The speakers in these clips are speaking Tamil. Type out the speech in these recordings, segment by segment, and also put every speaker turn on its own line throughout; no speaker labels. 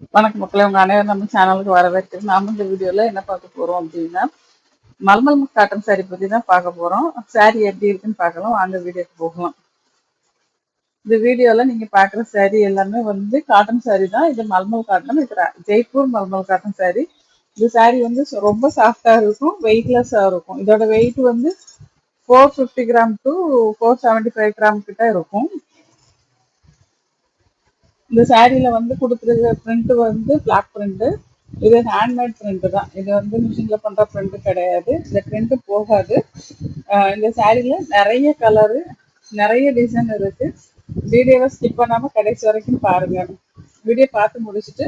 வணக்கம் மக்களே, உங்க அனைவரும் நம்ம சேனலுக்கு வரவேற்கிறேன். நாம இந்த வீடியோல என்ன பார்க்க போறோம் அப்படின்னா, மல்மல் காட்டன் saree பத்தி தான் பார்க்க போறோம். saree எப்படி இருக்குன்னு பார்க்கலாம், வாங்க வீடியோக்கு போகலாம். இந்த வீடியோல நீங்க பார்க்குற saree எல்லாமே வந்து காட்டன் saree தான். இது மல்மல் காட்டன், இது ஜெய்ப்பூர் மல்மல் காட்டன் saree. இந்த saree வந்து ரொம்ப சாஃப்டா இருக்கும், வெயிட்லெஸ்ஸா இருக்கும். இதோட வெயிட் வந்து 450 கிராம் டு 475 கிராம் கிட்ட இருக்கும். இந்த சாரியில வந்து கொடுத்துருக்க பிரிண்ட் வந்து பிளாக் பிரிண்ட். இது ஹேண்ட்மேட் பிரிண்ட் தான். இது வந்து மிஷின்ல பண்ற பிரிண்ட் கிடையாது. இந்த பிரிண்ட் போகாது. இந்த சாரியில நிறைய கலரு, நிறைய டிசைன் இருக்கு. வீடியோவை ஸ்கிப் பண்ணாம கடைசி வரைக்கும் பாருங்க. வீடியோ பார்த்து முடிச்சுட்டு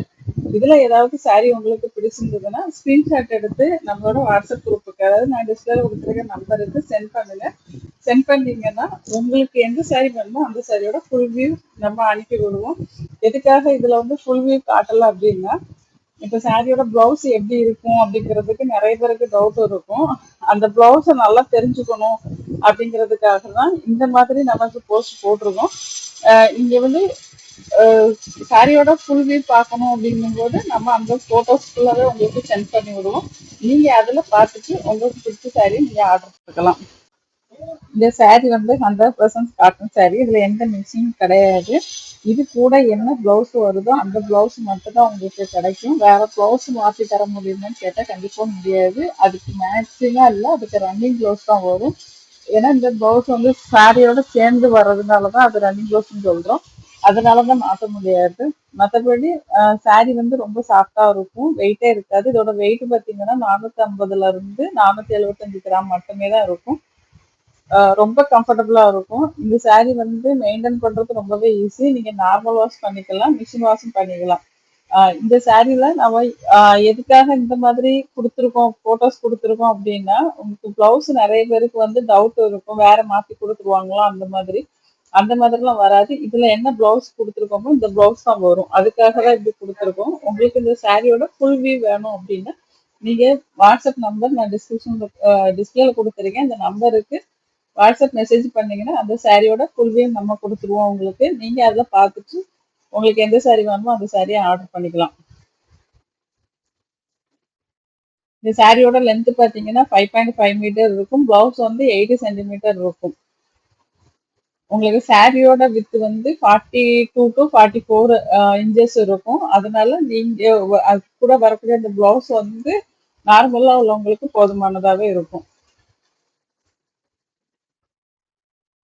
இதுல ஏதாவது சாரி உங்களுக்கு பிடிச்சிருந்ததுன்னா ஸ்கிரீன்ஷாட் எடுத்து நம்மளோட வாட்ஸ்அப் குரூப்புக்கு, அதாவது நான் டிஸ்பிளேல கொடுத்துருக்க நம்பருக்கு சென்ட் பண்ணுங்க. சென்ட் பண்ணீங்கன்னா உங்களுக்கு எந்த சாரி வேணுமோ அந்த சாரியோட ஃபுல் வியூ நம்ம அனுப்பி விடுவோம். எதுக்காக இதுல வந்து ஃபுல் வியூ காட்டல அப்படின்னா, இப்ப சாரியோட பிளவுஸ் எப்படி இருக்கும் அப்படிங்கிறதுக்கு நிறைய பேருக்கு டவுட் இருக்கும். அந்த பிளவுஸை நல்லா தெரிஞ்சுக்கணும் அப்படிங்கிறதுக்காக தான் இந்த மாதிரி நமக்கு போஸ்ட் போட்டிருக்கோம். இங்க வந்து சாரியோட ஃபுல் வியூ பார்க்கணும் அப்படிங்கும்போது நம்ம அந்த போட்டோஸ் ஃபுல்லாவே உங்களுக்கு சென்ட் பண்ணி விடுவோம். நீங்க அதுல பார்த்துட்டு உங்களுக்கு பிடிச்ச சாரி நீங்க ஆர்டர் பண்ணிக்கலாம். இந்த சாரி வந்து 100% காட்டன் சாரி. இதுல எந்த மிக்சிங் கிடையாது. இது கூட என்ன பிளவுஸ் வருதோ அந்த பிளவுஸ் மட்டும் தான் உங்களுக்கு கிடைக்கும். வேற பிளவுஸ் மாற்றி தர முடியுமான்னு கேட்டா கண்டிப்பா முடியாது. அதுக்கு மேட்சிங்கா இல்லை, அதுக்கு ரன்னிங் பிளவுஸ் தான் வரும். ஏன்னா இந்த பிளவுஸ் வந்து சாரியோட சேர்ந்து வர்றதுனாலதான் அது ரன்னிங் பிளவுஸ்ன்னு சொல்றோம். அதனாலதான் மாற்ற முடியாது. மற்றபடி சாரி வந்து ரொம்ப சாஃப்டா இருக்கும், வெயிட்டே இருக்காது. இதோட வெயிட் பார்த்தீங்கன்னா 450 இருந்து 475 கிராம் மட்டுமே தான் இருக்கும். ரொம்ப கம்ஃபர்டபுளா இருக்கும். இந்த சாரி வந்து மெயின்டைன் பண்றது ரொம்பவே ஈஸி. நீங்க நார்மல் வாஷ் பண்ணிக்கலாம், மிஷின் வாஷும் பண்ணிக்கலாம். இந்த சாரில நம்ம எதுக்காக இந்த மாதிரி கொடுத்துருக்கோம், போட்டோஸ் கொடுத்துருக்கோம் அப்படின்னா, உங்களுக்கு பிளவுஸ் நிறைய பேருக்கு வந்து டவுட் இருக்கும், வேற மாத்தி கொடுத்துருவாங்களா அந்த மாதிரிலாம் வராது. இதுல என்ன பிளவுஸ் கொடுத்துருக்கோமோ இந்த பிளவுஸ் தான் வரும். அதுக்காக தான் இப்படி கொடுத்துருக்கோம். உங்களுக்கு இந்த சாரியோட ஃபுல் வியூ வேணும் அப்படின்னா நீங்க வாட்ஸ்அப் நம்பர் நான் டிஸ்பிளேல கொடுத்துருக்கேன். இந்த நம்பருக்கு வாட்ஸ்அப் மெசேஜ் பண்ணீங்கன்னா அந்த சாரியோட ஃபுல் வியூ நம்ம கொடுத்துருவோம் உங்களுக்கு. நீங்க அதை பார்த்துட்டு உங்களுக்கு எந்த சாரி வேணுமோ அந்த சாரியை ஆர்டர் பண்ணிக்கலாம். இந்த சாரியோட லென்த் பார்த்தீங்கன்னா 5.5 மீட்டர் இருக்கும். பிளவுஸ் வந்து 80 சென்டிமீட்டர் இருக்கும். உங்களுக்கு சாரியோட வித் வந்து 42 டு 44 இன்ச்சஸ் இருக்கும். அதனால நீங்க அது கூட வரக்கூடிய அந்த பிளவுஸ் வந்து நார்மலா உள்ளவங்களுக்கு போதுமானதாவே இருக்கும்.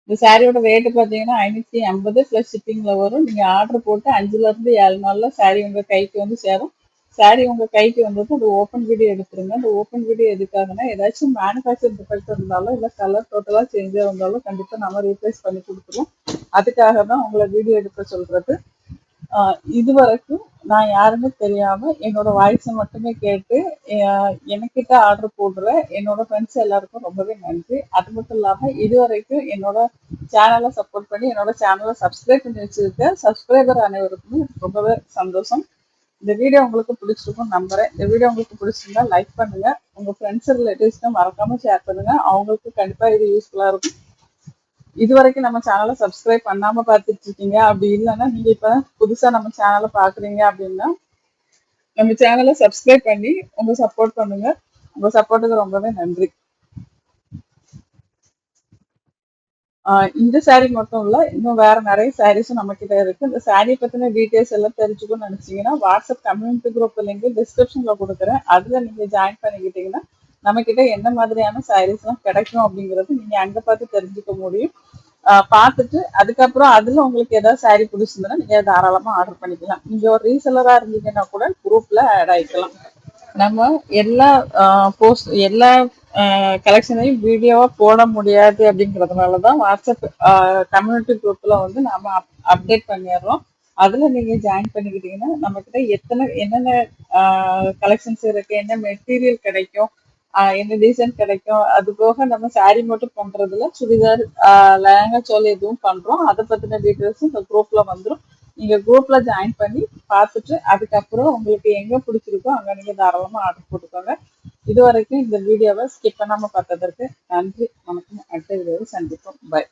இந்த சாரியோட ரேட்டு பார்த்தீங்கன்னா 550 ப்ளஸ் ஷிப்பிங்ல வரும். நீங்க ஆர்டர் போட்டு 5ல இருந்து 7 நாள்ல சாரி உங்க கைக்கு வந்து சேரும். சாரி உங்க கைக்கு வந்தது அது ஓப்பன் வீடியோ எடுத்துருங்க. அந்த ஓப்பன் வீடியோ எதுக்காகனா, ஏதாச்சும் மேனுஃபேக்சர் டிஃபெக்ட் இருந்தாலும் இல்லை கலர் டோட்டலா சேஞ்சாக இருந்தாலும் கண்டிப்பா நம்ம ரீப்ளேஸ் பண்ணி கொடுத்துருவோம். அதுக்காக தான் உங்களை வீடியோ எடுக்க சொல்றது. இது வரைக்கும் நான் யாருன்னு தெரியாம என்னோட வாய்ஸை மட்டுமே கேட்டு எனக்கிட்ட ஆர்டர் போடுற என்னோட ஃப்ரெண்ட்ஸ் எல்லாருக்கும் ரொம்பவே நன்றி. அது மட்டும் இல்லாம இது வரைக்கும் என்னோட சேனலை சப்போர்ட் பண்ணி என்னோட சேனலை சப்ஸ்கிரைப் பண்ணி வச்சிருக்க சப்ஸ்கிரைபர் அனைவருக்குமே ரொம்பவே சந்தோஷம். இந்த வீடியோ உங்களுக்கு பிடிச்சிருக்கும் நம்புறேன். இந்த வீடியோ உங்களுக்கு பிடிச்சிருந்தா லைக் பண்ணுங்க, உங்க ஃப்ரெண்ட்ஸ் ரிலேட்டிவ்ஸ்க்கு மறக்காம ஷேர் பண்ணுங்க. அவங்களுக்கு கண்டிப்பா இது யூஸ்ஃபுல்லா இருக்கும். இது வரைக்கும் நம்ம சேனலை சப்ஸ்கிரைப் பண்ணாம பார்த்துட்டு இருக்கீங்க அப்படி இல்லைன்னா நீங்க இப்ப புதுசா நம்ம சேனலை பாக்குறீங்க அப்படின்னா நம்ம சேனலை சப்ஸ்கிரைப் பண்ணி உங்க சப்போர்ட் பண்ணுங்க. உங்க சப்போர்ட்டுக்கு ரொம்பவே நன்றி. இந்த சாரீ மட்டும் இல்ல, இன்னும் வேற நிறைய சாரீஸும் நம்ம கிட்ட இருக்கு. இந்த சாரீ பத்தின டீடைல்ஸ் எல்லாம் தெரிஞ்சுக்கணும்னு நினைச்சீங்கன்னா வாட்ஸ்அப் கம்யூனிட்டி குரூப் லிங்க் டிஸ்கிரிப்ஷன்ல கொடுக்குறேன். அதுல நீங்க ஜாயின் பண்ணிக்கிட்டீங்கன்னா நம்ம கிட்ட என்ன மாதிரியான சாரீஸ் எல்லாம் கிடைக்கும் அப்படிங்கறது நீங்க அங்க பார்த்து தெரிஞ்சுக்க முடியும். பார்த்துட்டு அதுக்கப்புறம் அதுல உங்களுக்கு ஏதாவது சாரீ பிடிச்சிருந்ததுன்னா நீங்க தாராளமா ஆர்டர் பண்ணிக்கலாம். நீங்க ஒரு ரீசெல்லரா இருந்தீங்கன்னா கூட குரூப்ல ஆட் ஆயிக்கலாம். நம்ம எல்லா கலெக்ஷனையும் வீடியோவா போட முடியாது அப்படிங்கறதுனாலதான் வாட்ஸ்அப் கம்யூனிட்டி குரூப்ல வந்து நாம அப்டேட் பண்ணிடுறோம். அதுல நீங்க ஜாயின் பண்ணிக்கிட்டீங்கன்னா நம்ம கிட்ட என்னென்ன கலெக்ஷன்ஸ் இருக்கு, என்ன மெட்டீரியல் கிடைக்கும், என்ன டிசைன் கிடைக்கும், அது போக நம்ம சாரி மட்டும் பண்றதுல சுடிதார், லெஹங்கா, சோல் எதுவும் பண்றோம். அதை பத்தின டீட்டெயில்ஸும் இந்த குரூப்ல வந்துடும். நீங்க குரூப்ல ஜாயின் பண்ணி பார்த்துட்டு அதுக்கப்புறம் உங்களுக்கு எங்க பிடிச்சிருக்கோ அங்க நீங்க தாராளமா ஆர்டர் போட்டுக்கோங்க. இது வரைக்கும் இந்த வீடியோவை ஸ்கிப் பண்ணாம பார்த்ததற்கு நன்றி. வணக்கம். அடுத்த வீடியோவை சந்திப்போம். பை.